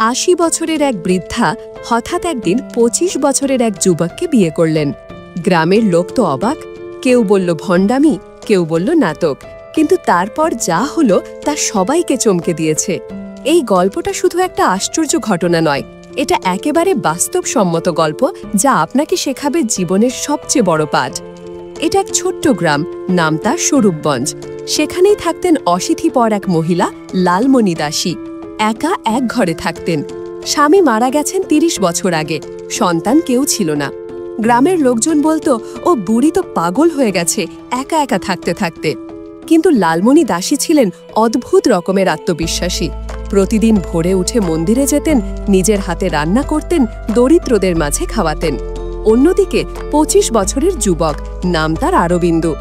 ৮০ বছরের এক বৃদ্ধা হঠাৎ একদিন ২৫ বছরের এক যুবককে বিয়ে করলেন। গ্রামের লোক তো অবাক, কেউ বলল ভণ্ডামি, কেউ বলল নাটক, কিন্তু তারপর যা হলো তা সবাইকে চমকে দিয়েছে। এই গল্পটা শুধু একটা আশ্চর্য ঘটনা নয়, এটা একেবারে বাস্তবসম্মত গল্প যা আপনাকে শেখাবে জীবনের সবচেয়ে বড় পাঠ। এটা এক ছোট্ট গ্রাম, নাম তার স্বরূপগঞ্জ। সেখানেই থাকতেন অশীতিপর এক মহিলা লালমণি দাসী। একা এক ঘরে থাকতেন। স্বামী মারা গেছেন ৩০ বছর আগে, সন্তান কেউ ছিল না। গ্রামের লোকজন বলতো ও বুড়ি তো পাগল হয়ে গেছে একা একা থাকতে থাকতে। কিন্তু লালমণি দাসী ছিলেন অদ্ভুত রকমের আত্মবিশ্বাসী। প্রতিদিন ভোরে উঠে মন্দিরে যেতেন, নিজের হাতে রান্না করতেন, দরিদ্রদের মাঝে খাওয়াতেন। অন্যদিকে ২৫ বছরের যুবক, নাম তার আরবিন্দু,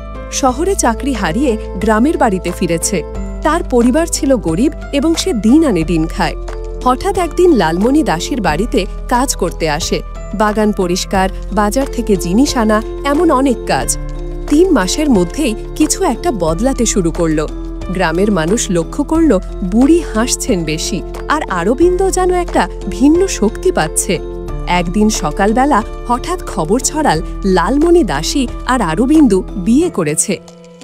শহরে চাকরি হারিয়ে গ্রামের বাড়িতে ফিরেছে। তার পরিবার ছিল গরিব এবং সে দিন আনে দিন খায়। হঠাৎ একদিন লালমণি দাসীর বাড়িতে কাজ করতে আসে। বাগান পরিষ্কার, বাজার থেকে জিনিস আনা, এমন অনেক কাজ। ৩ মাসের মধ্যেই কিছু একটা বদলাতে শুরু করল। গ্রামের মানুষ লক্ষ্য করল বুড়ি হাসছেন বেশি, আর আরবিন্দ যেন একটা ভিন্ন শক্তি পাচ্ছে। একদিন সকালবেলা হঠাৎ খবর ছড়াল লালমণি দাসী আর আরবিন্দু বিয়ে করেছে।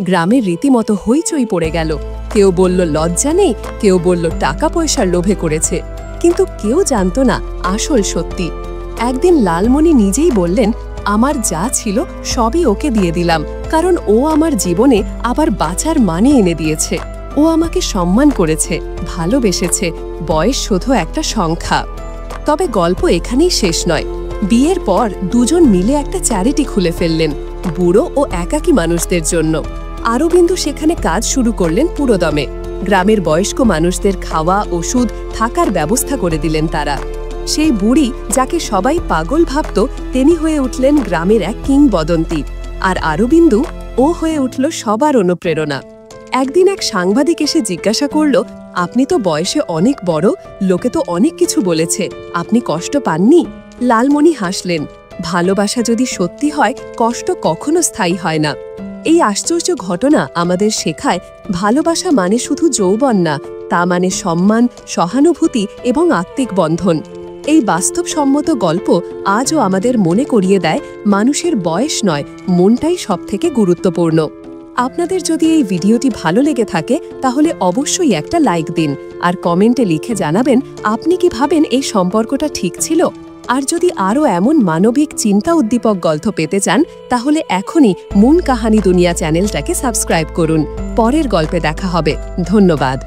গ্রামের রীতিমতো হইচই পড়ে গেল। কেউ বলল লজ্জা নেই, কেউ বলল টাকা পয়সার লোভে করেছে, কিন্তু কেউ জানত না আসল সত্যি। একদিন লালমণি নিজেই বললেন, আমার যা ছিল সবই ওকে দিয়ে দিলাম, কারণ ও আমার জীবনে আবার বাঁচার মানে এনে দিয়েছে। ও আমাকে সম্মান করেছে, ভালোবেসেছে, বয়স শুধু একটা সংখ্যা। তবে গল্প এখানেই শেষ নয়। বিয়ের পর দুজন মিলে একটা চ্যারিটি খুলে ফেললেন, বুড়ো ও একাকী মানুষদের জন্য। আরবিন্দু সেখানে কাজ শুরু করলেন পুরোদমে। গ্রামের বয়স্ক মানুষদের খাওয়া, ওষুধ, থাকার ব্যবস্থা করে দিলেন তারা। সেই বুড়ি যাকে সবাই পাগল ভাবত, তিনি হয়ে উঠলেন গ্রামের এক কিংবদন্তি। আর আরবিন্দু, ও হয়ে উঠল সবার অনুপ্রেরণা। একদিন এক সাংবাদিক এসে জিজ্ঞাসা করল, আপনি তো বয়সে অনেক বড়, লোকে তো অনেক কিছু বলেছে, আপনি কষ্ট পাননি? লালমণি হাসলেন, ভালোবাসা যদি সত্যি হয়, কষ্ট কখনো স্থায়ী হয় না। এই আশ্চর্য ঘটনা আমাদের শেখায়, ভালোবাসা মানে শুধু যৌবন না, তা মানে সম্মান, সহানুভূতি এবং আত্মিক বন্ধন। এই বাস্তবসম্মত গল্প আজও আমাদের মনে করিয়ে দেয়, মানুষের বয়স নয়, মনটাই সবথেকে গুরুত্বপূর্ণ। আপনাদের যদি এই ভিডিওটি ভালো লেগে থাকে তাহলে অবশ্যই একটা লাইক দিন, আর কমেন্টে লিখে জানাবেন আপনি কি ভাবেন এই সম্পর্কটা ঠিক ছিল। আর যদি আরও এমন মানবিক চিন্তা উদ্দীপক গল্প পেতে চান তাহলে এখনই মন কাহানি দুনিয়া চ্যানেলটাকে সাবস্ক্রাইব করুন। পরের গল্পে দেখা হবে। ধন্যবাদ।